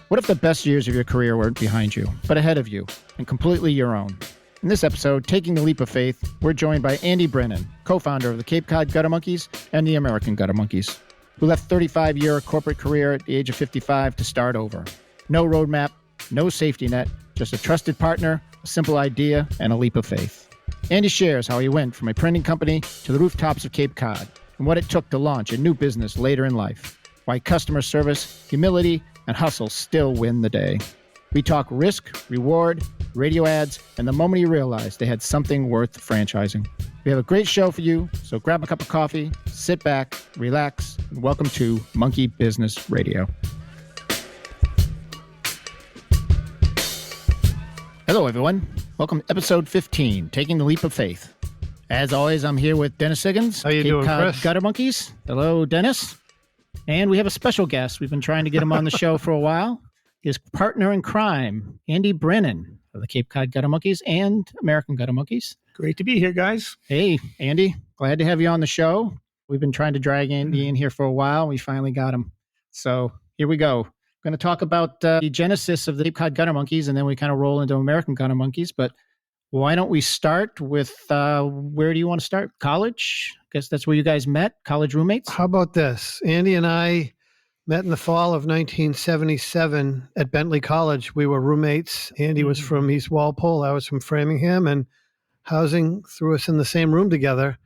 What if the best years of your career weren't behind you, but ahead of you, and completely your own? In this episode, Taking the Leap of Faith, we're joined by Andy Brennan, co-founder of the Cape Cod Gutter Monkeys and the American Gutter Monkeys, who left 35-year corporate career at the age of 55 to start over. No roadmap, no safety net, just a trusted partner, a simple idea, and a leap of faith. Andy shares how he went from a printing company to the rooftops of Cape Cod, and what it took to launch a new business later in life, why customer service, humility, and hustle still win the day. We talk risk, reward, radio ads, and the moment you realize they had something worth franchising. We have a great show for you, so grab a cup of coffee, sit back, relax, and welcome to Monkey Business Radio. Hello, everyone. Welcome to episode 15, Taking the Leap of Faith. As always, I'm here with Dennis Higgins, How you doing, Cape Cod Chris? Gutter Monkeys. Hello, Dennis. And we have a special guest. We've been trying to get him on the show for a while. His partner in crime, Andy Brennan of the Cape Cod Gutter Monkeys and American Gutter Monkeys. Great to be here, guys. Hey, Andy. Glad to have you on the show. We've been trying to drag Andy in here for a while. We finally got him. So here we go. Going to talk about the genesis of the Cape Cod Gutter Monkeys, and then we kind of roll into American Gutter Monkeys. But why don't we start with where do you want to start? College? I guess that's where you guys met, college roommates? How about this? Andy and I met in the fall of 1977 at Bentley College. We were roommates. Andy was from East Walpole. I was from Framingham, and housing threw us in the same room together.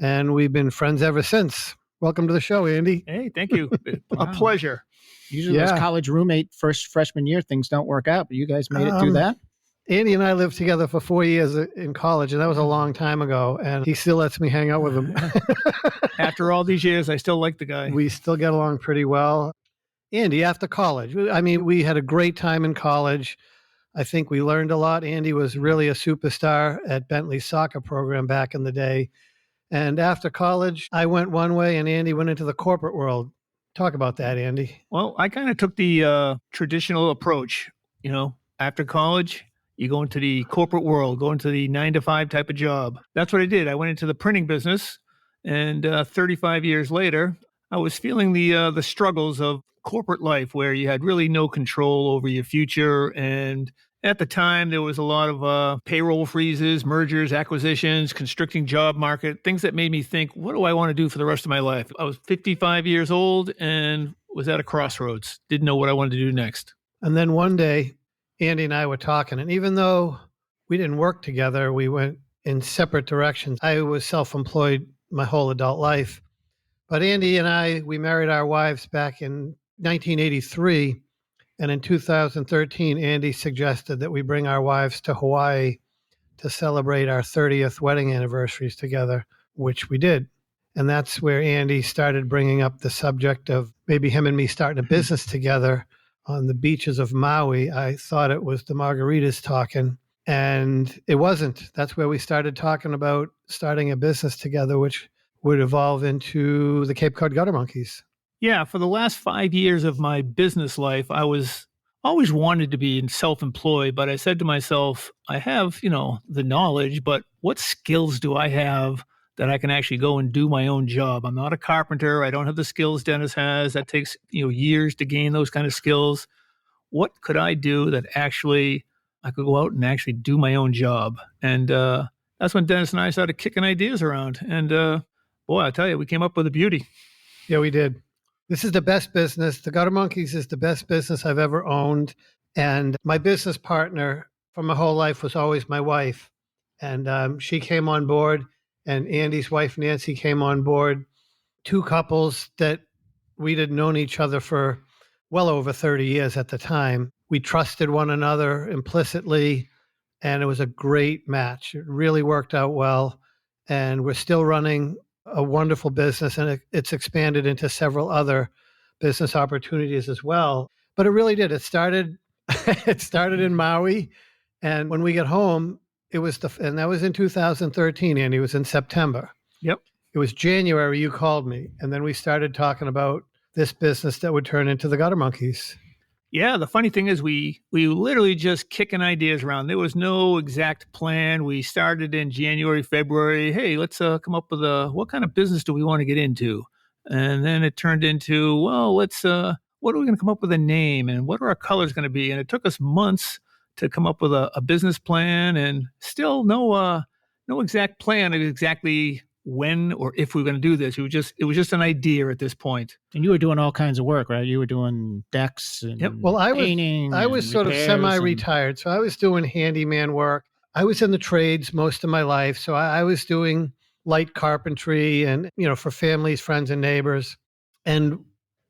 And we've been friends ever since. Welcome to the show, Andy. Hey, thank you. Wow. A pleasure. Usually those college roommate first freshman year things don't work out, but you guys made it through that? Andy and I lived together for 4 years in college, and that was a long time ago, and he still lets me hang out with him. After all these years, I still like the guy. We still get along pretty well. Andy, after college, I mean, we had a great time in college. I think we learned a lot. Andy was really a superstar at Bentley's soccer program back in the day. And after college, I went one way and Andy went into the corporate world. Talk about that, Andy. Well, I kind of took the traditional approach. You know, after college, you go into the corporate world, go into the 9-to-5 type of job. That's what I did. I went into the printing business, and 35 years later, I was feeling the struggles of corporate life, where you had really no control over your future. And at the time, there was a lot of payroll freezes, mergers, acquisitions, constricting job market, things that made me think, what do I want to do for the rest of my life? I was 55 years old and was at a crossroads. Didn't know what I wanted to do next. And then one day, Andy and I were talking, and even though we didn't work together, we went in separate directions. I was self-employed my whole adult life. But Andy and I, we married our wives back in 1983. And in 2013, Andy suggested that we bring our wives to Hawaii to celebrate our 30th wedding anniversaries together, which we did. And that's where Andy started bringing up the subject of maybe him and me starting a business together on the beaches of Maui. I thought it was the margaritas talking, and it wasn't. That's where we started talking about starting a business together, which would evolve into the Cape Cod Gutter Monkeys. Yeah, for the last 5 years of my business life, I was always wanted to be self-employed, but I said to myself, I have, the knowledge, but what skills do I have that I can actually go and do my own job? I'm not a carpenter. I don't have the skills Dennis has. That takes, years to gain those kind of skills. What could I do that actually I could go out and actually do my own job? And that's when Dennis and I started kicking ideas around. And boy, I tell you, we came up with a beauty. Yeah, we did. This is the best business. The Gutter Monkeys is the best business I've ever owned. And my business partner for my whole life was always my wife. And she came on board, and Andy's wife, Nancy, came on board. Two couples that we had known each other for well over 30 years at the time. We trusted one another implicitly, and it was a great match. It really worked out well. And we're still running a wonderful business, and it's expanded into several other business opportunities as well. But it really did. It started in Maui, and when we got home, and that was in 2013, and it was in September. Yep. It was January, you called me, and then we started talking about this business that would turn into the Gutter Monkeys. Yeah, the funny thing is we literally just kicking ideas around. There was no exact plan. We started in January, February. Hey, let's come up with what kind of business do we want to get into? And then it turned into, well, let's what are we going to come up with a name and what are our colors going to be? And it took us months to come up with a business plan, and still no exact plan of exactly when or if we were going to do this. It was just an idea at this point. And you were doing all kinds of work, right? You were doing decks and Well, painting. I was sort of semi-retired, so I was doing handyman work. I was in the trades most of my life, so I was doing light carpentry and, for families, friends, and neighbors. And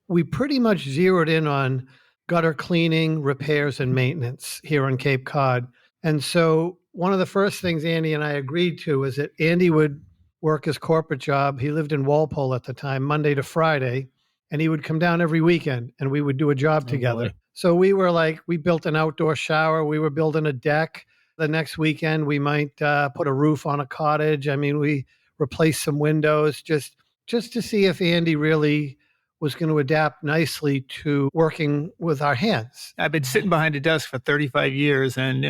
we pretty much zeroed in on gutter cleaning, repairs, and maintenance here on Cape Cod. And so one of the first things Andy and I agreed to was that Andy would work his corporate job. He lived in Walpole at the time, Monday to Friday, and he would come down every weekend and we would do a job together. Boy. So we built an outdoor shower. We were building a deck. The next weekend, we might put a roof on a cottage. I mean, we replaced some windows just to see if Andy really was going to adapt nicely to working with our hands. I've been sitting behind a desk for 35 years, and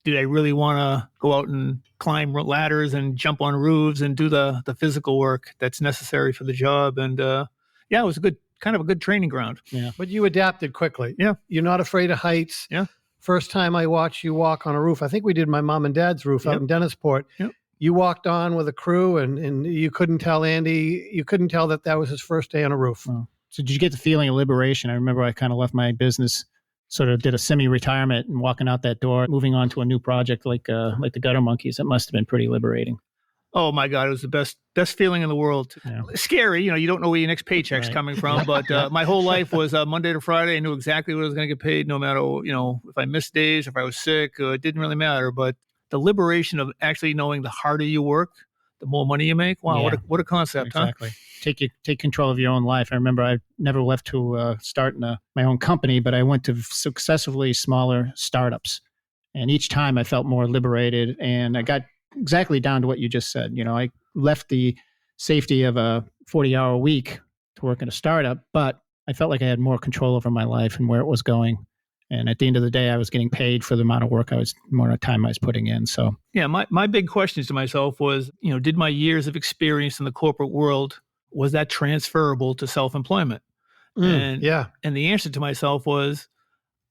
did I really want to go out and climb ladders and jump on roofs and do the physical work that's necessary for the job? And it was a good training ground. Yeah. But you adapted quickly. Yeah. You're not afraid of heights. Yeah. First time I watched you walk on a roof, I think we did my mom and dad's roof out in Dennisport. Yep. You walked on with a crew and you couldn't tell Andy, that was his first day on a roof. Oh. So did you get the feeling of liberation? I remember I kind of left my business, sort of did a semi-retirement, and walking out that door, moving on to a new project like the Gutter Monkeys. It must have been pretty liberating. Oh my God, it was the best feeling in the world. Yeah. Scary, you don't know where your next paycheck's coming from. But my whole life was Monday to Friday. I knew exactly what I was going to get paid, no matter if I missed days, if I was sick. It didn't really matter. But the liberation of actually knowing the harder you work, the more money you make. Wow, Yeah. what a concept, Exactly. Take control of your own life. I remember I never left to start my own company, but I went to successively smaller startups, and each time I felt more liberated, and I got exactly down to what you just said. I left the safety of a 40-hour week to work in a startup, but I felt like I had more control over my life and where it was going. And at the end of the day, I was getting paid for the amount of work more time I was putting in. So yeah, my big questions to myself was, did my years of experience in the corporate world, was that transferable to self-employment? And the answer to myself was,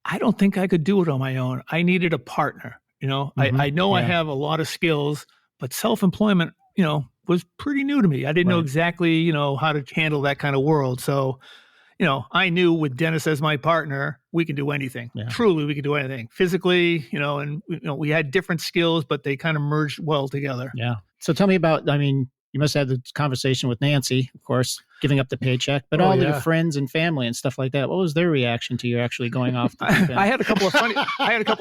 I don't think I could do it on my own. I needed a partner. I know I have a lot of skills, but self-employment, was pretty new to me. I didn't know exactly, how to handle that kind of world. So, I knew with Dennis as my partner, we could do anything. Yeah. Truly, we could do anything physically, and we had different skills, but they kind of merged well together. Yeah. So tell me about, you must have had the conversation with Nancy, of course, giving up the paycheck, but all your friends and family and stuff like that. What was their reaction to you actually going off? I had a couple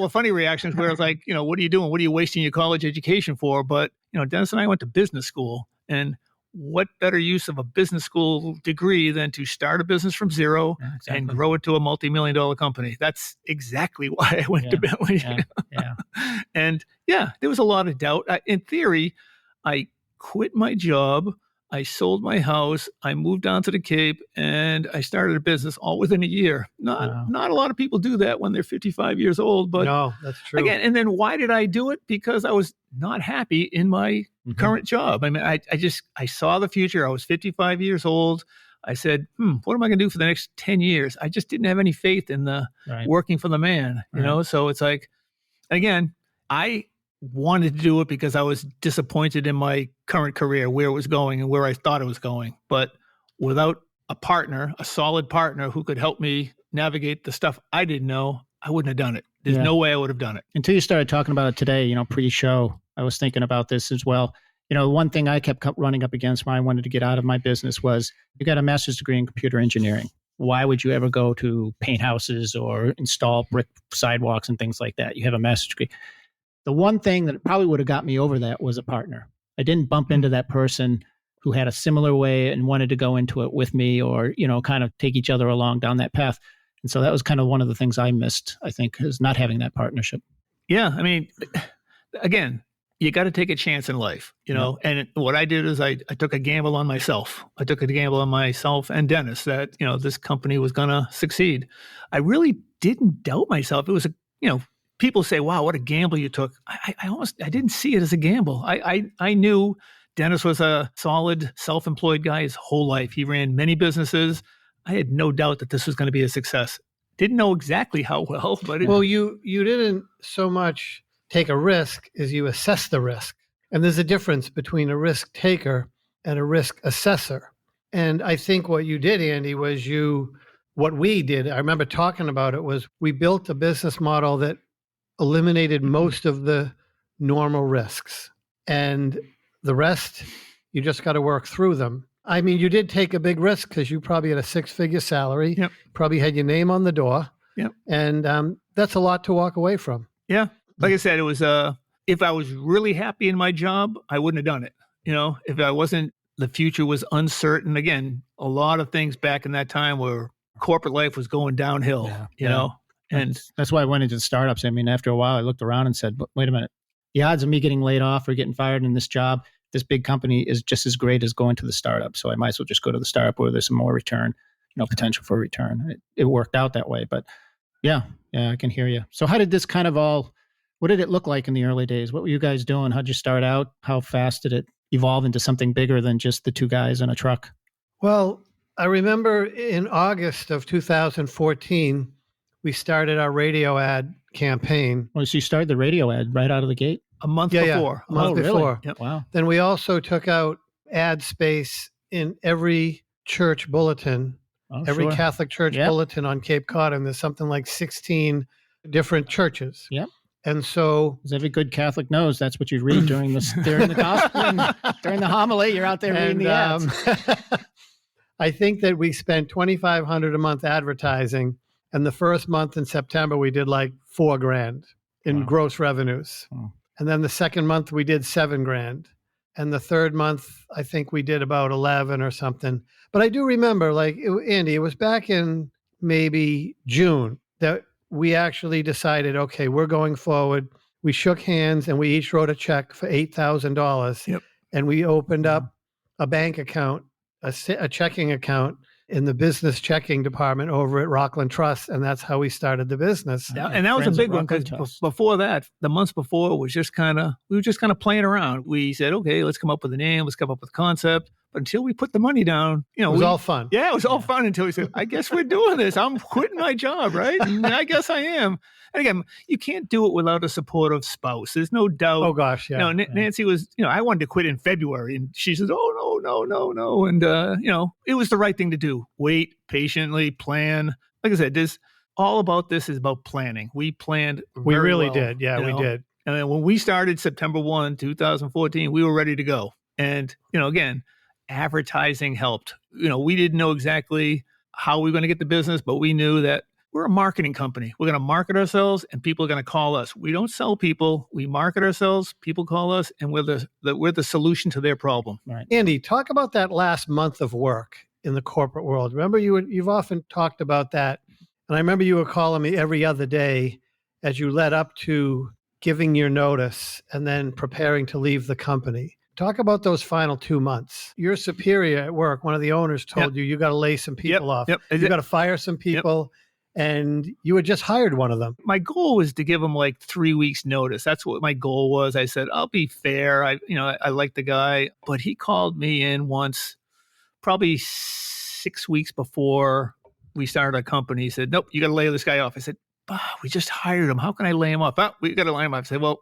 of funny reactions where I was like, what are you doing? What are you wasting your college education for? But, Dennis and I went to business school, and what better use of a business school degree than to start a business from zero and grow it to a multi-million-dollar company? That's exactly why I went to Bentley. And there was a lot of doubt. In theory, I quit my job. I sold my house. I moved down to the Cape, and I started a business all within a year. Not a lot of people do that when they're 55 years old, but no, that's true. Again, and then why did I do it? Because I was not happy in my current job. I saw the future. I was 55 years old. I said, what am I going to do for the next 10 years? I just didn't have any faith in the working for the man, So it's like, again, I wanted to do it because I was disappointed in my current career, where it was going and where I thought it was going. But without a solid partner who could help me navigate the stuff I didn't know, I wouldn't have done it. There's no way I would have done it. Until you started talking about it today, pre-show, I was thinking about this as well. One thing I kept running up against when I wanted to get out of my business was, you got a master's degree in computer engineering. Why would you ever go to paint houses or install brick sidewalks and things like that? You have a master's degree. The one thing that probably would have got me over that was a partner. I didn't bump into that person who had a similar way and wanted to go into it with me, or, kind of take each other along down that path. And so that was kind of one of the things I missed, I think, is not having that partnership. Yeah. Again, you got to take a chance in life, and what I did is I took a gamble on myself. I took a gamble on myself and Dennis that, this company was going to succeed. I really didn't doubt myself. It was people say, wow, what a gamble you took. I didn't see it as a gamble. I knew Dennis was a solid self-employed guy his whole life. He ran many businesses. I had no doubt that this was going to be a success. Didn't know exactly how well, but Well, you didn't so much take a risk as you assess the risk. And there's a difference between a risk taker and a risk assessor. And I think what you did, Andy, was what we did, I remember talking about it, was we built a business model that eliminated most of the normal risks. And the rest, you just got to work through them. I mean, you did take a big risk because you probably had a 6-figure salary, Yep. probably had your name on the door. Yep. And that's a lot to walk away from. Yeah. Like I said, it was, if I was really happy in my job, I wouldn't have done it. If I wasn't, the future was uncertain. Again, a lot of things back in that time where corporate life was going downhill, you know, and that's why I went into startups. I mean, after a while, I looked around and said, but wait a minute, the odds of me getting laid off or getting fired in this job, this big company is just as great as going to the startup. So I might as well just go to the startup where there's some more return, potential for return. It worked out that way, but yeah, I can hear you. So how did this kind of what did it look like in the early days? What were you guys doing? How'd you start out? How fast did it evolve into something bigger than just the two guys in a truck? Well, I remember in August of 2014, we started our radio ad campaign. Well, so you started the radio ad right out of the gate? a month before. A month before. Really? Yep. Wow. Then we also took out ad space in every church bulletin, every Catholic church bulletin on Cape Cod, and there's something like 16 different churches. Yep. And so, as every good Catholic knows, that's what you read during the gospel and during the homily. You're out there reading the ads. I think that we spent $2,500 a month advertising, and the first month in September we did like $4,000 in gross revenues. Wow. And then the second month we did $7,000, and the third month I think we did about 11 or something. But I do remember, Andy, it was back in maybe June that we actually decided, okay, we're going forward. We shook hands and we each wrote a check for $8,000. Yep. And we opened up a bank account, a checking account in the business checking department over at Rockland Trust. And that's how we started the business. Yeah, and that was a big one because before that, the months before was just we were just kind of playing around. We said, okay, let's come up with a name. Let's come up with a concept. But until we put the money down, it was all fun. Yeah, it was all fun until we said, I guess we're doing this. I'm quitting my job, right? And I guess I am. And again, you can't do it without a supportive spouse. There's no doubt. Oh, gosh, yeah. Nancy was, I wanted to quit in February. And she says, oh, no. And, it was the right thing to do. Wait, patiently, plan. Like I said, this all about this is about planning. We planned We really well, did. Yeah, we did. And then when we started September 1, 2014, we were ready to go. And, again, advertising helped. We didn't know exactly how we were going to get the business, but we knew that we're a marketing company. We're going to market ourselves and people are going to call us. We don't sell people. We market ourselves. People call us and we're the solution to their problem. Right. Andy, talk about that last month of work in the corporate world. Remember, you've often talked about that. And I remember you were calling me every other day as you led up to giving your notice and then preparing to leave the company. Talk about those final 2 months. Your superior at work, one of the owners told you got to lay some people off. You got to fire some people. And you had just hired one of them. My goal was to give them like 3 weeks notice. That's what my goal was. I said, I'll be fair. I like the guy, but he called me in once, probably 6 weeks before we started our company. He said, nope, you got to lay this guy off. I said, we just hired him. How can I lay him off? We got to lay him off. I said, well,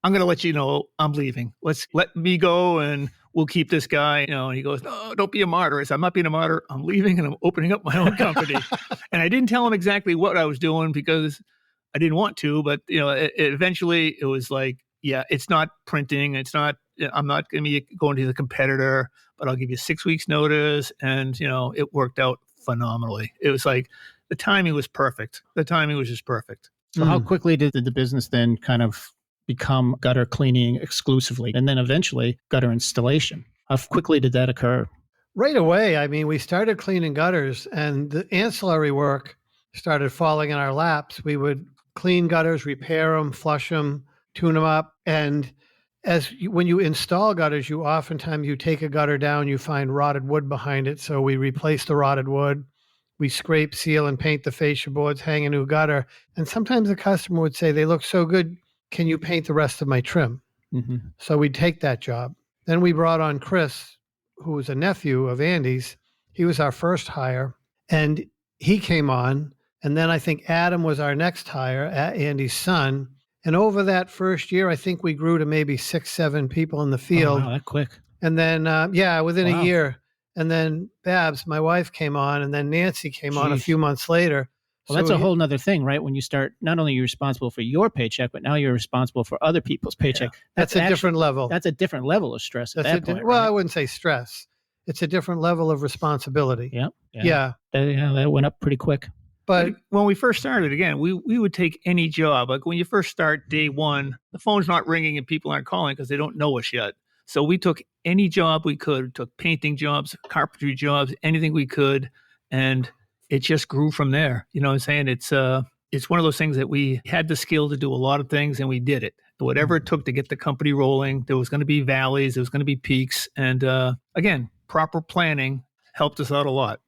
I'm going to let you know I'm leaving. Let me go and we'll keep this guy. And he goes, no, don't be a martyr. I said, I'm not being a martyr. I'm leaving and I'm opening up my own company. And I didn't tell him exactly what I was doing because I didn't want to, but eventually it was like, it's not printing. I'm not going to be going to the competitor, but I'll give you 6 weeks notice. And, it worked out phenomenally. It was like the timing was perfect. The timing was just perfect. So how quickly did the business then kind of become gutter cleaning exclusively and then eventually gutter installation? How quickly did that occur? Right away. I mean, we started cleaning gutters and the ancillary work started falling in our laps. We would clean gutters, repair them, flush them, tune them up. And when you install gutters, oftentimes you take a gutter down, you find rotted wood behind it. So we replace the rotted wood. We scrape, seal, and paint the fascia boards, hang a new gutter. And sometimes the customer would say, they look so good, can you paint the rest of my trim? Mm-hmm. So we'd take that job. Then we brought on Chris, who was a nephew of Andy's. He was our first hire. And he came on. And then I think Adam was our next hire, Andy's son. And over that first year, I think we grew to maybe 6, 7 people in the field. Oh, wow, that quick. And then, within Wow. a year. And then Babs, my wife, came on. And then Nancy came on a Jeez. few months later. Well, that's a whole nother thing, right? When you start, not only are you responsible for your paycheck, but now you're responsible for other people's paycheck. Yeah. That's a different level. That's a different level of stress at that point. Well, right? I wouldn't say stress. It's a different level of responsibility. Yeah. That went up pretty quick. But when we first started, again, we would take any job. Like when you first start day one, the phone's not ringing and people aren't calling because they don't know us yet. So we took any job we could. We took painting jobs, carpentry jobs, anything we could. And it just grew from there. You know what I'm saying? It's one of those things that we had the skill to do a lot of things and we did it. Whatever it took to get the company rolling, there was going to be valleys, there was going to be peaks. And again, proper planning helped us out a lot.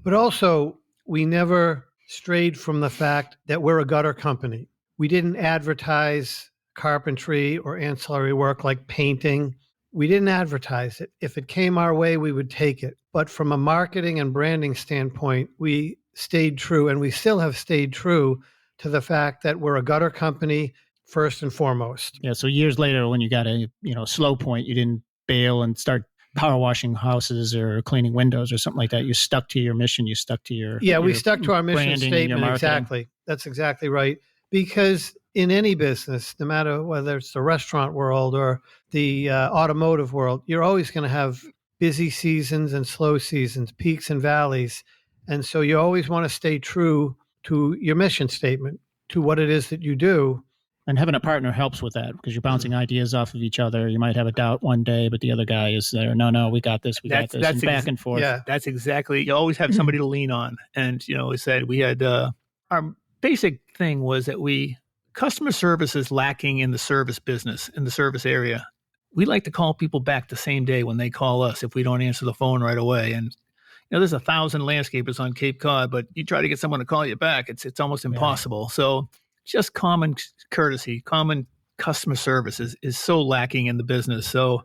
But also, we never strayed from the fact that we're a gutter company. We didn't advertise carpentry or ancillary work like painting. We didn't advertise it. If it came our way, we would take it. But from a marketing and branding standpoint, we stayed true, and we still have stayed true to the fact that we're a gutter company first and foremost. Yeah. So years later, when you got a slow point, you didn't bail and start power washing houses or cleaning windows or something like that. You stuck to your mission. You stuck to your we stuck to our mission branding and your statement. marketing. Exactly. That's exactly right. Because in any business, no matter whether it's the restaurant world or the automotive world, you're always going to have busy seasons and slow seasons, peaks and valleys. And so you always want to stay true to your mission statement, to what it is that you do. And having a partner helps with that because you're bouncing ideas off of each other. You might have a doubt one day, but the other guy is there. No, we got this. And back and forth. Yeah, that's exactly. You always have somebody to lean on. And, we said we had our basic thing was that customer service is lacking in the service business, in the service area. We like to call people back the same day when they call us if we don't answer the phone right away. And, there's 1,000 landscapers on Cape Cod, but you try to get someone to call you back, it's almost impossible. Yeah. So just common courtesy, common customer service is so lacking in the business. So,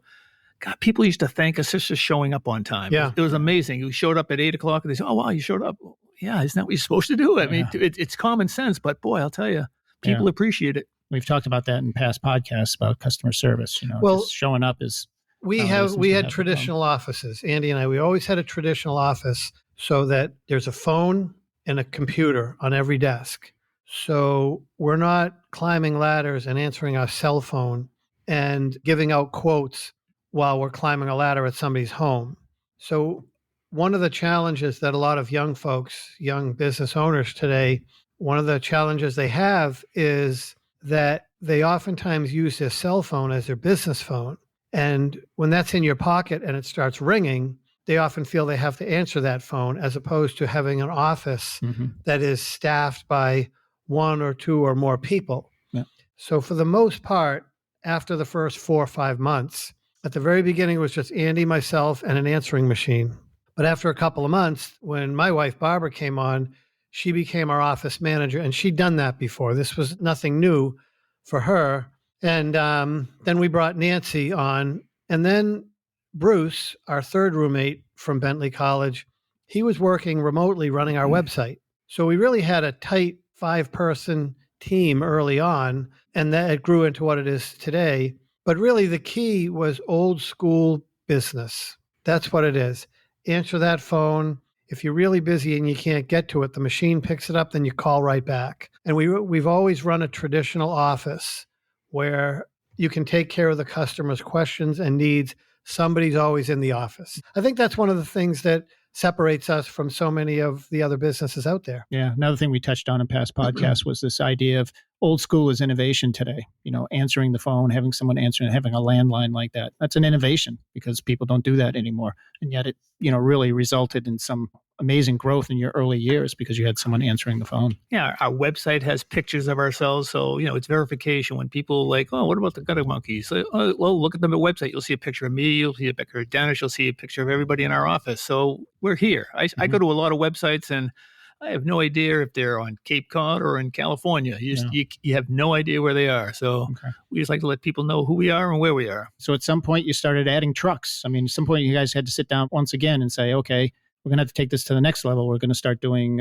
God, people used to thank us just for showing up on time. Yeah. It was amazing. We showed up at 8 o'clock and they said, "Oh, wow, you showed up." Yeah, isn't that what you're supposed to do? I mean, it's common sense, but boy, I'll tell you, people appreciate it. We've talked about that in past podcasts about customer service. Just showing up is. We had traditional offices. Andy and I, we always had a traditional office so that there's a phone and a computer on every desk. So we're not climbing ladders and answering our cell phone and giving out quotes while we're climbing a ladder at somebody's home. So one of the challenges that a lot of young folks, young business owners today, one of the challenges they have is that they oftentimes use their cell phone as their business phone. And when that's in your pocket and it starts ringing, they often feel they have to answer that phone as opposed to having an office that is staffed by 1 or 2 or more people. Yeah. So for the most part, after the first 4 or 5 months, at the very beginning, it was just Andy, myself, and an answering machine. But after a couple of months, when my wife, Barbara, came on, she became our office manager, and she'd done that before. This was nothing new for her. And then we brought Nancy on. And then Bruce, our third roommate from Bentley College, he was working remotely running our website. So we really had a tight 5-person team early on, and that it grew into what it is today. But really the key was old school business. That's what it is. Answer that phone. If you're really busy and you can't get to it, the machine picks it up, then you call right back. And we've always run a traditional office where you can take care of the customer's questions and needs. Somebody's always in the office. I think that's one of the things that separates us from so many of the other businesses out there. Yeah. Another thing we touched on in past podcasts was this idea of old school is innovation today. Answering the phone, having someone answer and having a landline like that. That's an innovation because people don't do that anymore. And yet it, really resulted in some amazing growth in your early years because you had someone answering the phone. Yeah. Our website has pictures of ourselves. So, it's verification. When people oh, what about the Gutter Monkeys? Well, look at the website. You'll see a picture of me. You'll see a picture of Dennis. You'll see a picture of everybody in our office. So we're here. I go to a lot of websites and I have no idea if they're on Cape Cod or in California. You have no idea where they are. So we just like to let people know who we are and where we are. So at some point you started adding trucks. I mean, at some point you guys had to sit down once again and say, okay, we're going to have to take this to the next level. We're going to start doing,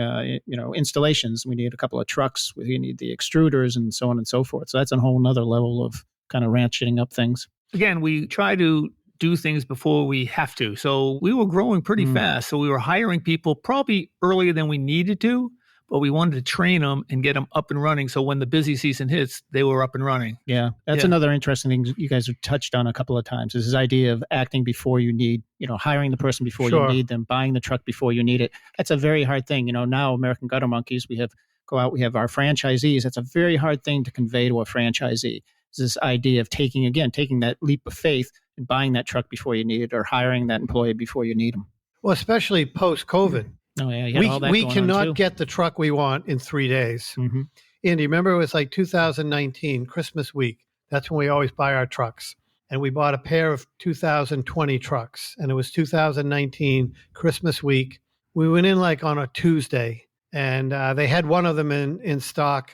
installations. We need a couple of trucks. We need the extruders and so on and so forth. So that's a whole nother level of kind of ratcheting up things. Again, we try to do things before we have to. So we were growing pretty fast. So we were hiring people probably earlier than we needed to, but we wanted to train them and get them up and running. So when the busy season hits, they were up and running. Yeah. That's another interesting thing you guys have touched on a couple of times is this idea of acting before you need, hiring the person before you need them, buying the truck before you need it. That's a very hard thing. Now American Gutter Monkeys, we have our franchisees. That's a very hard thing to convey to a franchisee. It's this idea of taking that leap of faith and buying that truck before you need it or hiring that employee before you need them. Well, especially post-COVID. Oh, yeah. You had all that We going on, cannot too. get the truck we want in 3 days. Mm-hmm. Andy, remember it was like 2019, Christmas week. That's when we always buy our trucks. And we bought a pair of 2020 trucks. And it was 2019, Christmas week. We went in like on a Tuesday. And they had one of them in stock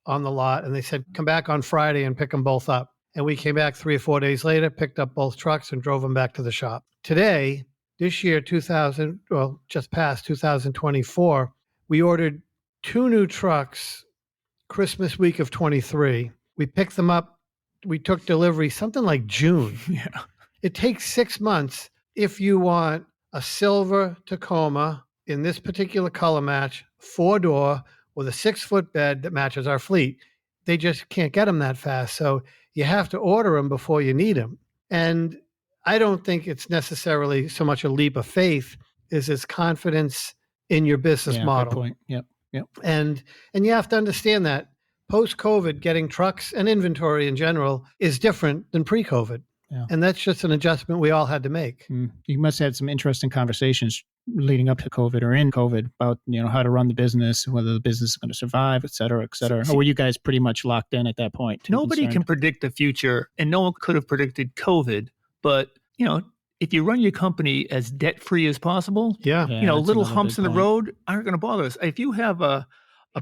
on the lot. And they said, come back on Friday and pick them both up. And we came back 3 or 4 days later, picked up both trucks and drove them back to the shop. Today, this year, just past 2024, we ordered 2 new trucks Christmas week of 23. We picked them up. We took delivery something like June. Yeah. It takes 6 months if you want a silver Tacoma in this particular color match, 4-door with a 6-foot bed that matches our fleet. They just can't get them that fast. So you have to order them before you need them. And I don't think it's necessarily so much a leap of faith as it's confidence in your business model. Good point. Yep. And you have to understand that post-COVID, getting trucks and inventory in general is different than pre-COVID. Yeah. And that's just an adjustment we all had to make. You must have had some interesting conversations leading up to COVID or in COVID about, how to run the business, whether the business is going to survive, et cetera, et cetera. Or were you guys pretty much locked in at that point? Nobody can predict the future, and no one could have predicted COVID. But, if you run your company as debt-free as possible, little humps in the road aren't going to bother us. If you have a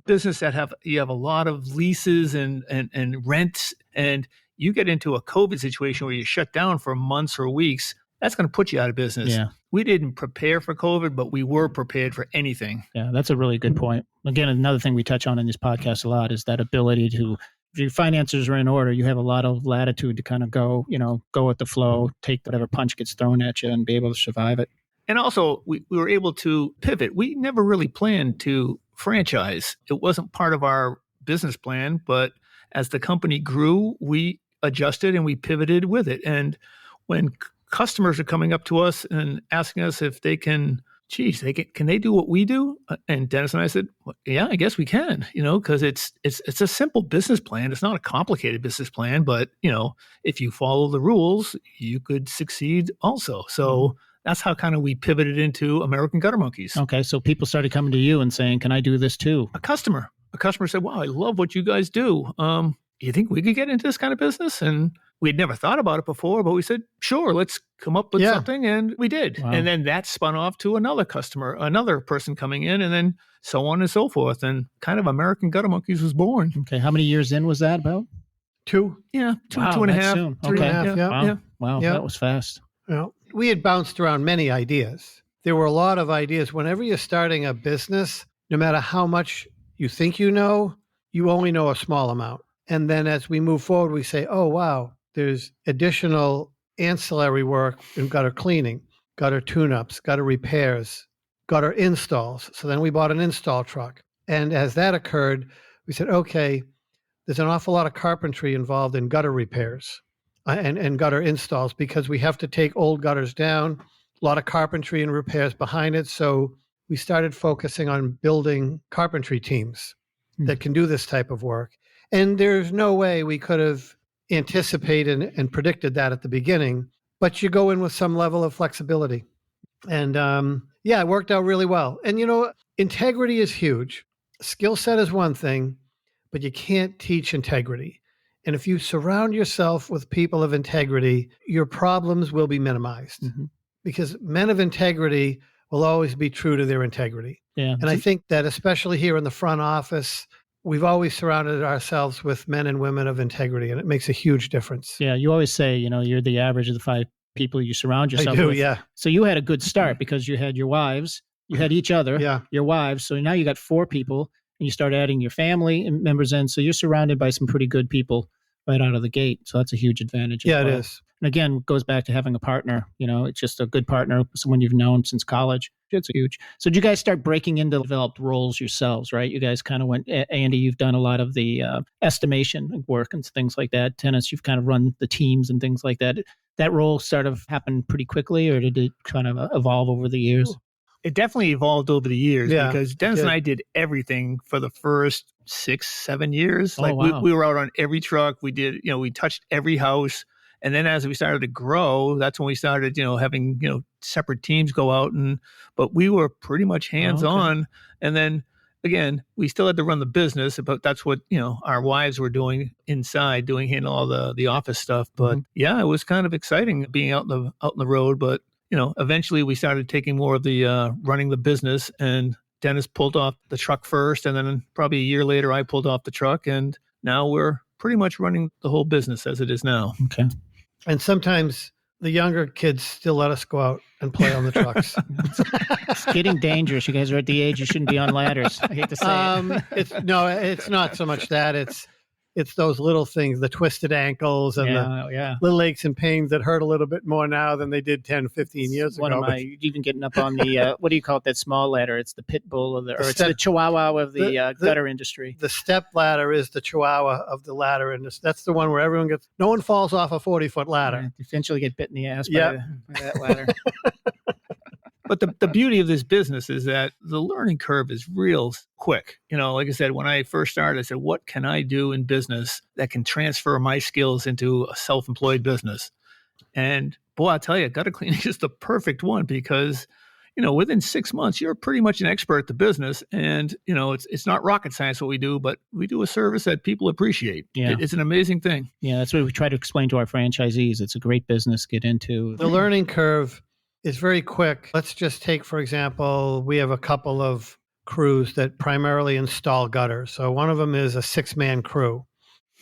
business that you have a lot of leases and rents, and you get into a COVID situation where you're shut down for months or weeks, that's going to put you out of business. Yeah. We didn't prepare for COVID, but we were prepared for anything. Yeah, that's a really good point. Again, another thing we touch on in this podcast a lot is that ability to, if your finances are in order, you have a lot of latitude to kind of go with the flow, take whatever punch gets thrown at you and be able to survive it. And also, we were able to pivot. We never really planned to franchise. It wasn't part of our business plan, but as the company grew, we adjusted and we pivoted with it. And when customers are coming up to us and asking us if they can, can they do what we do? And Dennis and I said, well, yeah, I guess we can, because it's a simple business plan. It's not a complicated business plan, but, if you follow the rules, you could succeed also. So that's how kind of we pivoted into American Gutter Monkeys. Okay. So people started coming to you and saying, can I do this too? A customer said, wow, I love what you guys do. You think we could get into this kind of business? And we'd never thought about it before, but we said, sure, let's come up with something. And we did. Wow. And then that spun off to another customer, another person coming in, and then so on and so forth. And kind of American Gutter Monkeys was born. Okay. How many years in was that about? 2. Yeah. Two and a half. Soon. 3.5. Yeah. Wow. Yeah. That was fast. We had bounced around many ideas. There were a lot of ideas. Whenever you're starting a business, no matter how much you think you only know a small amount. And then as we move forward, we say, oh, wow, there's additional ancillary work in gutter cleaning, gutter tune-ups, gutter repairs, gutter installs. So then we bought an install truck. And as that occurred, we said, okay, there's an awful lot of carpentry involved in gutter repairs and gutter installs because we have to take old gutters down, a lot of carpentry and repairs behind it. So we started focusing on building carpentry teams that can do this type of work. And there's no way we could have anticipated and predicted that at the beginning, but you go in with some level of flexibility. And it worked out really well. And, integrity is huge. Skill set is one thing, but you can't teach integrity. And if you surround yourself with people of integrity, your problems will be minimized because men of integrity will always be true to their integrity. Yeah. And I think that especially here in the front office, we've always surrounded ourselves with men and women of integrity, and it makes a huge difference. Yeah. You always say, you're the average of the 5 people you surround yourself with. Yeah. So you had a good start because you had your wives You had each other, Yeah. your wives. So now you got 4 people, and you start adding your family and members in. So you're surrounded by some pretty good people right out of the gate. So that's a huge advantage. Yeah, as it well. is. And again, it goes back to having a partner. It's just a good partner, someone you've known since college. It's huge. So did you guys start breaking into developed roles yourselves, right? You guys kind of went, Andy, you've done a lot of the estimation work and things like that. Dennis, you've kind of run the teams and things like that. That role sort of happened pretty quickly, or did it kind of evolve over the years? It definitely evolved over the years because Dennis and did. I did everything for the first 6-7 years. Oh, Like wow. we were out on every truck. We did, we touched every house. And then as we started to grow, that's when we started, having, separate teams go out but we were pretty much hands on. And then again, we still had to run the business, but that's what, our wives were doing inside, handling all the office stuff. But yeah, it was kind of exciting being out in the road. But, eventually we started taking more of the running the business, and Dennis pulled off the truck first. And then probably a year later, I pulled off the truck, and now we're pretty much running the whole business as it is now. Okay. And sometimes the younger kids still let us go out and play on the trucks. It's getting dangerous. You guys are at the age you shouldn't be on ladders. I hate to say it. It's not so much that. It's those little things, the twisted ankles and the little aches and pains that hurt a little bit more now than they did 10, 15 years One ago. of my, even getting up on the, what do you call it, that small ladder? It's the pit bull it's the chihuahua of the gutter industry. The step ladder is the chihuahua of the ladder industry. That's the one where no one falls off a 40-foot ladder. You eventually get bit in the ass by that ladder. But the beauty of this business is that the learning curve is real quick. Like I said, when I first started, I said, what can I do in business that can transfer my skills into a self-employed business? And boy, I'll tell you, gutter cleaning is the perfect one because, within 6 months, you're pretty much an expert at the business. And, it's not rocket science what we do, but we do a service that people appreciate. Yeah. It's an amazing thing. Yeah, that's what we try to explain to our franchisees. It's a great business to get into. The learning curve is very quick. Let's just take, for example, we have a couple of crews that primarily install gutters. So one of them is a 6-man crew.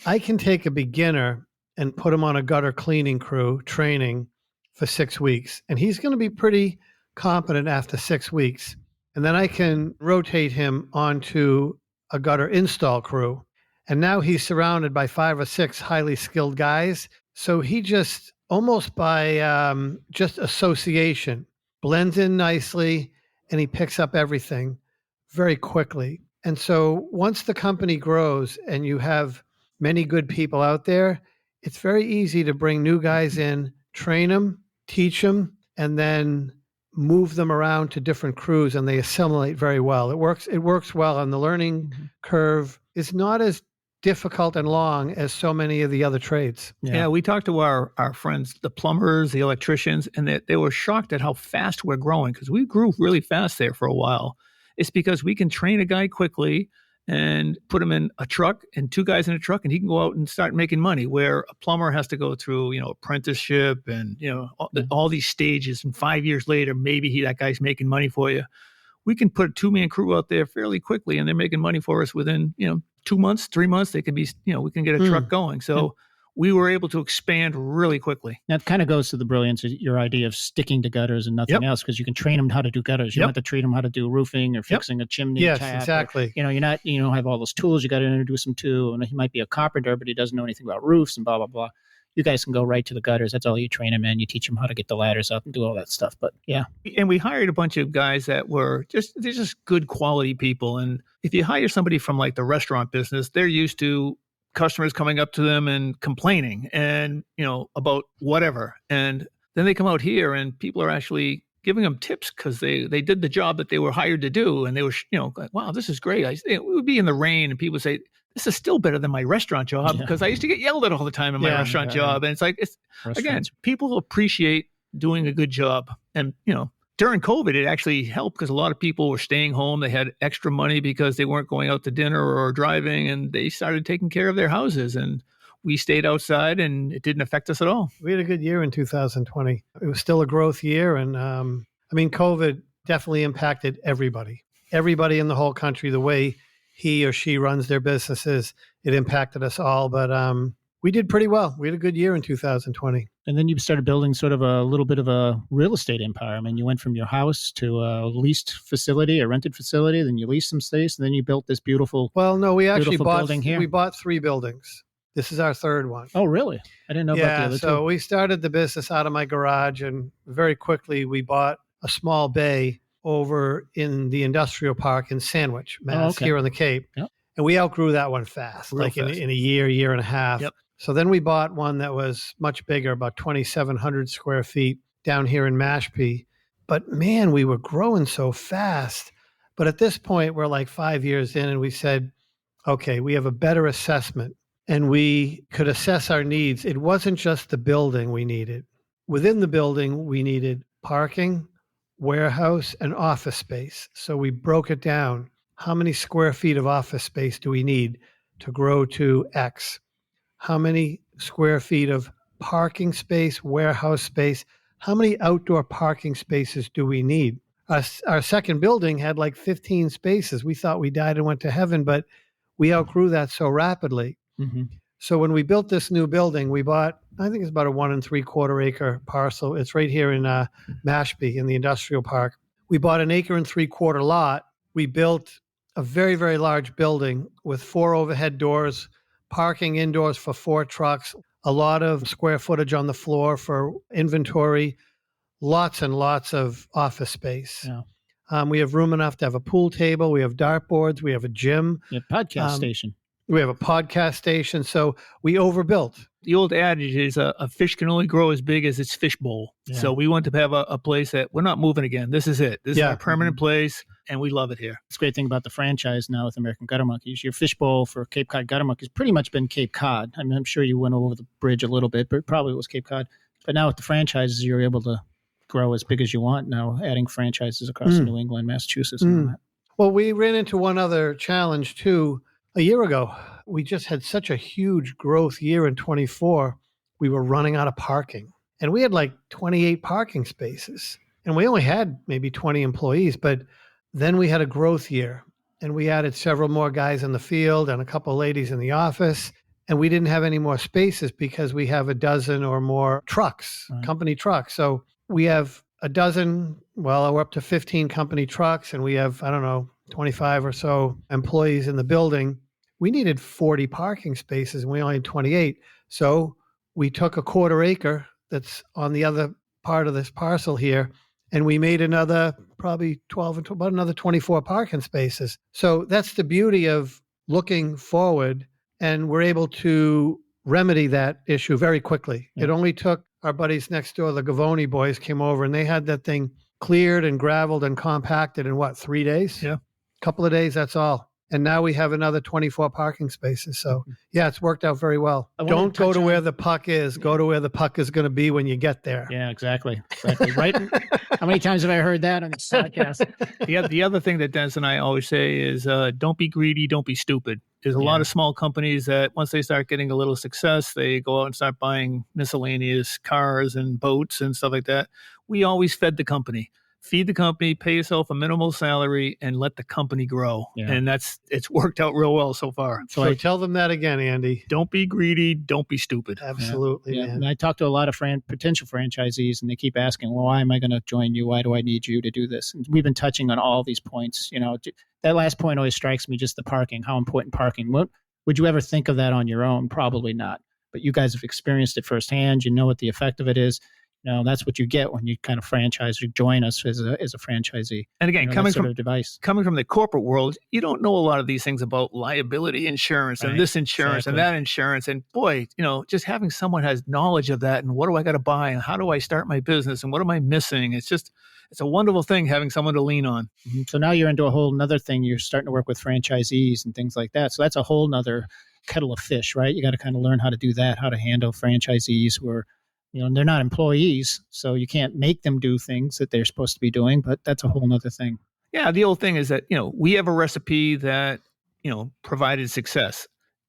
I can take a beginner and put him on a gutter cleaning crew training for 6 weeks, and he's going to be pretty competent after 6 weeks. And then I can rotate him onto a gutter install crew. And now he's surrounded by 5 or 6 highly skilled guys. So he just almost by just association blends in nicely, and he picks up everything very quickly. And so once the company grows and you have many good people out there, it's very easy to bring new guys in, train them, teach them, and then move them around to different crews, and they assimilate very well. It works well, and the learning curve is not as difficult and long as so many of the other trades. Yeah, we talked to our friends, the plumbers, the electricians, and they were shocked at how fast we're growing because we grew really fast there for a while. It's because we can train a guy quickly and put him in a truck and 2 guys in a truck, and he can go out and start making money, where a plumber has to go through, apprenticeship and, all these stages. And 5 years later, maybe that guy's making money for you. We can put a 2-man crew out there fairly quickly, and they're making money for us within, 2 months, 3 months. They could be, we can get a truck going. So we were able to expand really quickly. That kind of goes to the brilliance of your idea of sticking to gutters and nothing else, because you can train them how to do gutters. You don't have to train them how to do roofing or fixing a chimney. Yes, tap, exactly. Or, you don't have all those tools. You got to introduce them to, and he might be a carpenter, but he doesn't know anything about roofs and blah, blah, blah. You guys can go right to the gutters. That's all you train them in. You teach them how to get the ladders up and do all that stuff. But yeah. And we hired a bunch of guys that were they're just good quality people. And if you hire somebody from like the restaurant business, they're used to customers coming up to them and complaining and, about whatever. And then they come out here and people are actually giving them tips because they did the job that they were hired to do. And they were, like, wow, this is great. We would be in the rain and people would say, this is still better than my restaurant job because I used to get yelled at all the time in my restaurant job. And it's like, again, people appreciate doing a good job. And, during COVID, it actually helped because a lot of people were staying home. They had extra money because they weren't going out to dinner or driving, and they started taking care of their houses. And we stayed outside, and it didn't affect us at all. We had a good year in 2020. It was still a growth year. And COVID definitely impacted everybody in the whole country, the way he or she runs their businesses. It impacted us all, but we did pretty well. We had a good year in 2020. And then you started building sort of a little bit of a real estate empire. I mean, you went from your house to a leased facility, a rented facility, then you leased some space, and then you built this beautiful, Well, no, we actually beautiful building here. We bought 3 buildings. This is our third one. Oh, really? I didn't know about the other so two. we started the business out of my garage, and very quickly we bought a small bay over in the industrial park in Sandwich, Mass, here on the Cape. Yep. And we outgrew that one fast, Real like fast. in a year and a half. Yep. So then we bought one that was much bigger, about 2,700 square feet down here in Mashpee. But man, we were growing so fast. But at this point, we're like 5 years in, and we said, okay, we have a better assessment, and we could assess our needs. It wasn't just the building we needed. Within the building, we needed parking, warehouse, and office space. So we broke it down. How many square feet of office space do we need to grow to X? How many square feet of parking space, warehouse space? How many outdoor parking spaces do we need? Our second building had like 15 spaces. We thought we died and went to heaven, but we outgrew that so rapidly. Mm-hmm. So when we built this new building, we bought, I think it's about a 1 3/4 acre parcel. It's right here in Mashpee in the industrial park. We bought an 1 3/4 lot. We built a very, very large building with 4 overhead doors, parking indoors for 4 trucks, a lot of square footage on the floor for inventory, lots and lots of office space. Yeah. We have room enough to have a pool table. We have dartboards. We have a gym. Yeah, podcast station. We have a podcast station. So we overbuilt. The old adage is a fish can only grow as big as its fishbowl. Yeah. So we want to have a place that we're not moving again. This is it. This is our permanent place, and we love it here. It's a great thing about the franchise now with American Gutter Monkeys. Your fishbowl for Cape Cod Gutter Monkeys pretty much been Cape Cod. I mean, I'm sure you went over the bridge a little bit, but it probably was Cape Cod. But now with the franchises, you're able to grow as big as you want now, adding franchises across New England, Massachusetts, and all that. Well, we ran into one other challenge too. A year ago, we just had such a huge growth year in 24. We were running out of parking, and we had like 28 parking spaces, and we only had maybe 20 employees. But then we had a growth year, and we added several more guys in the field and a couple of ladies in the office, and we didn't have any more spaces because we have a dozen or more trucks, company trucks. So we have a dozen, well, we're up to 15 company trucks, and we have, 25 or so employees in the building. We needed 40 parking spaces, and we only had 28. So we took a 1/4 acre that's on the other part of this parcel here, and we made another probably 12, about another 24 parking spaces. So that's the beauty of looking forward, and we're able to remedy that issue very quickly. Yeah. It only took our buddies next door, the Gavoni boys, came over, and they had that thing cleared and graveled and compacted in 3 days? Yeah. Couple of days, that's all. And now we have another 24 parking spaces. So, yeah, it's worked out very well. Don't go to where the puck is. Go to where the puck is going to be when you get there. Yeah, exactly. Right. How many times have I heard that on this podcast? The other thing that Dennis and I always say is don't be greedy, don't be stupid. There's a lot of small companies that once they start getting a little success, they go out and start buying miscellaneous cars and boats and stuff like that. We always fed the company. Feed the company, pay yourself a minimal salary, and let the company grow. Yeah. And it's worked out real well so far. So tell them that again, Andy. Don't be greedy. Don't be stupid. Absolutely, man. And I talk to a lot of potential franchisees, and they keep asking, well, why am I going to join you? Why do I need you to do this? And we've been touching on all these points. That last point always strikes me, just the parking, how important parking. Would you ever think of that on your own? Probably not. But you guys have experienced it firsthand. You know what the effect of it is. That's what you get when you kind of franchise or join us as a franchisee. And again, coming from the corporate world, you don't know a lot of these things about liability insurance and this insurance and that insurance. And boy, just having someone has knowledge of that and what do I got to buy and how do I start my business and what am I missing? It's a wonderful thing having someone to lean on. Mm-hmm. So now you're into a whole nother thing. You're starting to work with franchisees and things like that. So that's a whole nother kettle of fish, right? You got to kind of learn how to do that, how to handle franchisees who are, they're not employees, so you can't make them do things that they're supposed to be doing, but that's a whole nother thing. Yeah, the old thing is that, we have a recipe that, provided success.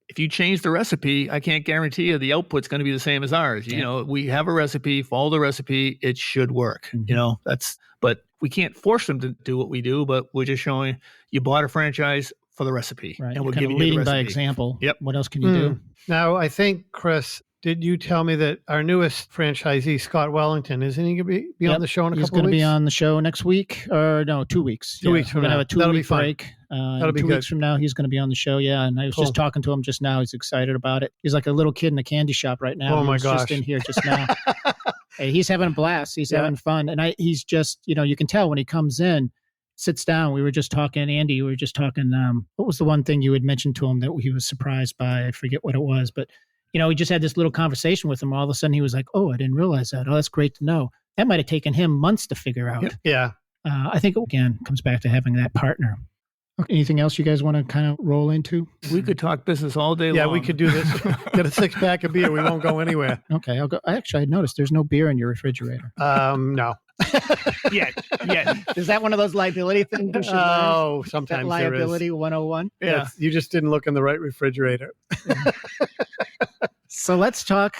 If you change the recipe, I can't guarantee you the output's going to be the same as ours. Yeah. We have a recipe, follow the recipe, it should work. Mm-hmm. But we can't force them to do what we do, but we're just showing you bought a franchise for the recipe. Right. And we're giving you the recipe. By example. Yep. What else can you do? Now, I think, Chris, did you tell me that our newest franchisee, Scott Wellington, isn't he going to be on the show in a couple of weeks? He's going to be on the show next week, or no, 2 weeks. 2 weeks from now. We're going to have a 2-week break. That'll be 2 good. weeks from now, he's going to be on the show. Yeah, and I was just talking to him just now. He's excited about it. He's like a little kid in a candy shop right now. Oh my gosh! Just in here just now. Hey, he's having a blast. He's having fun, and he's just, you can tell when he comes in, sits down. We were just talking, Andy. We were just talking. What was the one thing you had mentioned to him that he was surprised by? I forget what it was, but we just had this little conversation with him. All of a sudden, he was like, "Oh, I didn't realize that. Oh, that's great to know." That might have taken him months to figure out. Yeah. I think, again, comes back to having that partner. Anything else you guys want to kind of roll into? We could talk business all day long. Yeah, we could do this. Get a 6-pack of beer. We won't go anywhere. Okay, I'll go. Actually, I noticed there's no beer in your refrigerator. No. Yeah. Is that one of those liability things? Oh, sometimes there is. Liability 101? Yeah. You just didn't look in the right refrigerator. So let's talk.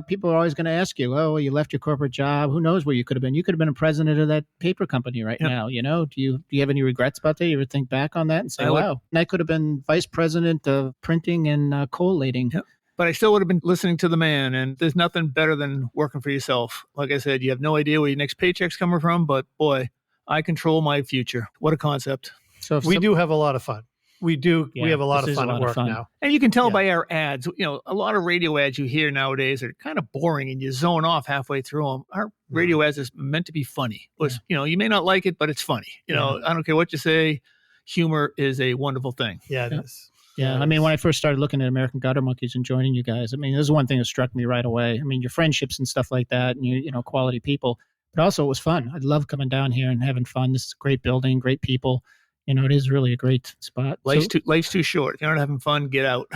People are always going to ask you, "Oh, you left your corporate job. Who knows where you could have been? You could have been a president of that paper company right now. Do you have any regrets about that? You ever think back on that and say, wow, I could have been vice president of printing and collating." Yep. But I still would have been listening to the man, and there's nothing better than working for yourself. Like I said, you have no idea where your next paycheck's coming from, but boy, I control my future. What a concept. So we do have a lot of fun. We do. Yeah, we have a lot of fun at work now. And you can tell by our ads, a lot of radio ads you hear nowadays are kind of boring and you zone off halfway through them. Our radio ads is meant to be funny. You may not like it, but it's funny. I don't care what you say. Humor is a wonderful thing. Yeah, it is. Yeah, I mean, when I first started looking at American Gutter Monkeys and joining you guys, I mean, this is one thing that struck me right away. I mean, your friendships and stuff like that, and you quality people, but also it was fun. I love coming down here and having fun. This is a great building, great people. It is really a great spot. Life's too short. If you're not having fun, get out.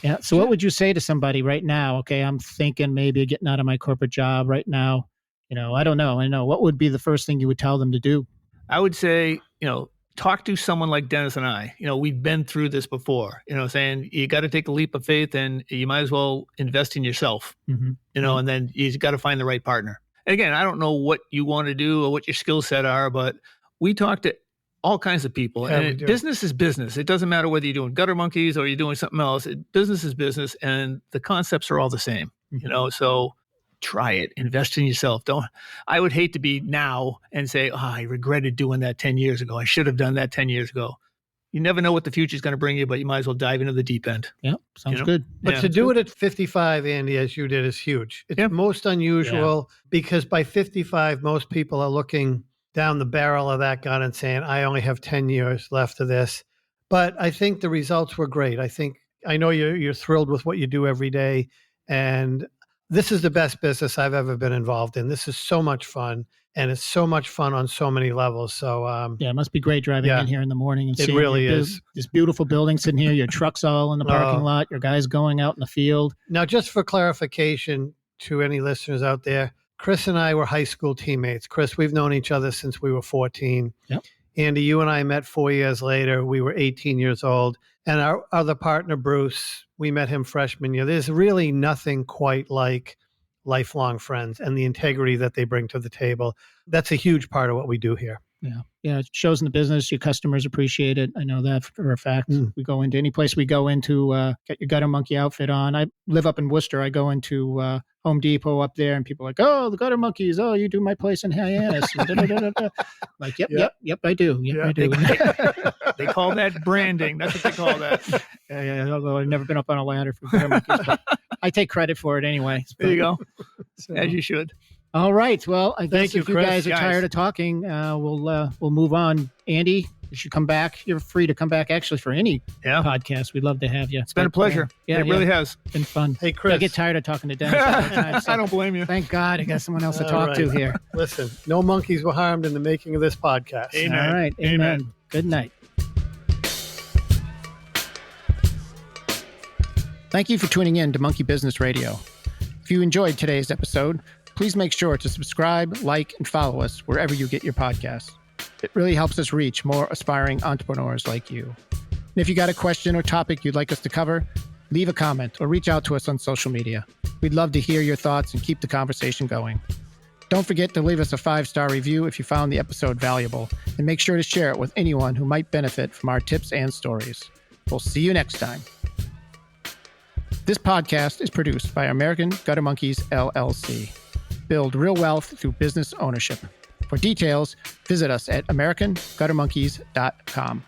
Yeah. So what would you say to somebody right now? Okay, I'm thinking maybe getting out of my corporate job right now. I don't know. What would be the first thing you would tell them to do? I would say, talk to someone like Dennis and I. We've been through this before. Saying you got to take a leap of faith, and you might as well invest in yourself. And then you got to find the right partner. And again, I don't know what you want to do or what your skill set are, but we talk to all kinds of people. Yeah, and business is business. It doesn't matter whether you're doing Gutter Monkeys or you're doing something else. Business is business, and the concepts are all the same. So try it. Invest in yourself. I would hate to be now and say, I regretted doing that 10 years ago. I should have done that 10 years ago. You never know what the future is going to bring you, but you might as well dive into the deep end. Yeah, sounds good. But to do it at 55, Andy, as you did, is huge. It's most unusual because by 55, most people are looking down the barrel of that gun and saying, I only have 10 years left of this. But I think the results were great. I know you're thrilled with what you do every day. And this is the best business I've ever been involved in. This is so much fun. And it's so much fun on so many levels. So it must be great driving in here in the morning and seeing really is. This beautiful building sitting here, your trucks all in the parking lot, your guys going out in the field. Now, just for clarification to any listeners out there, Chris and I were high school teammates. Chris, we've known each other since we were 14. Yep. Andy, you and I met 4 years later. We were 18 years old. And our other partner, Bruce, we met him freshman year. There's really nothing quite like lifelong friends and the integrity that they bring to the table. That's a huge part of what we do here. Yeah, it shows in the business. Your customers appreciate it. I know that for a fact. We go into any place we go into, get your Gutter Monkey outfit on. I live up in Worcester. I go into Home Depot up there, and people are like, oh, the Gutter Monkeys. Oh, you do my place in Hyannis. Like, yep, I do. Yep, I do. They call that branding. That's what they call that. Yeah, although I've never been up on a ladder for Gutter Monkeys, but I take credit for it anyway. There you go. As you should. All right. Well, I guess Thank you, if you Chris. guys are tired of talking, we'll move on. Andy, you should come back. You're free to come back actually for any podcast. We'd love to have you. It's been a pleasure. It really has. Been fun. Hey, Chris. I get tired of talking to Dennis all the time. So I don't blame you. Thank God I got someone else to talk to here. Listen, no monkeys were harmed in the making of this podcast. Amen. All right. Amen. Good night. Thank you for tuning in to Monkey Business Radio. If you enjoyed today's episode, please make sure to subscribe, like, and follow us wherever you get your podcasts. It really helps us reach more aspiring entrepreneurs like you. And if you got a question or topic you'd like us to cover, leave a comment or reach out to us on social media. We'd love to hear your thoughts and keep the conversation going. Don't forget to leave us a 5-star review if you found the episode valuable, and make sure to share it with anyone who might benefit from our tips and stories. We'll see you next time. This podcast is produced by American Gutter Monkeys, LLC. Build real wealth through business ownership. For details, visit us at AmericanGutterMonkeys.com.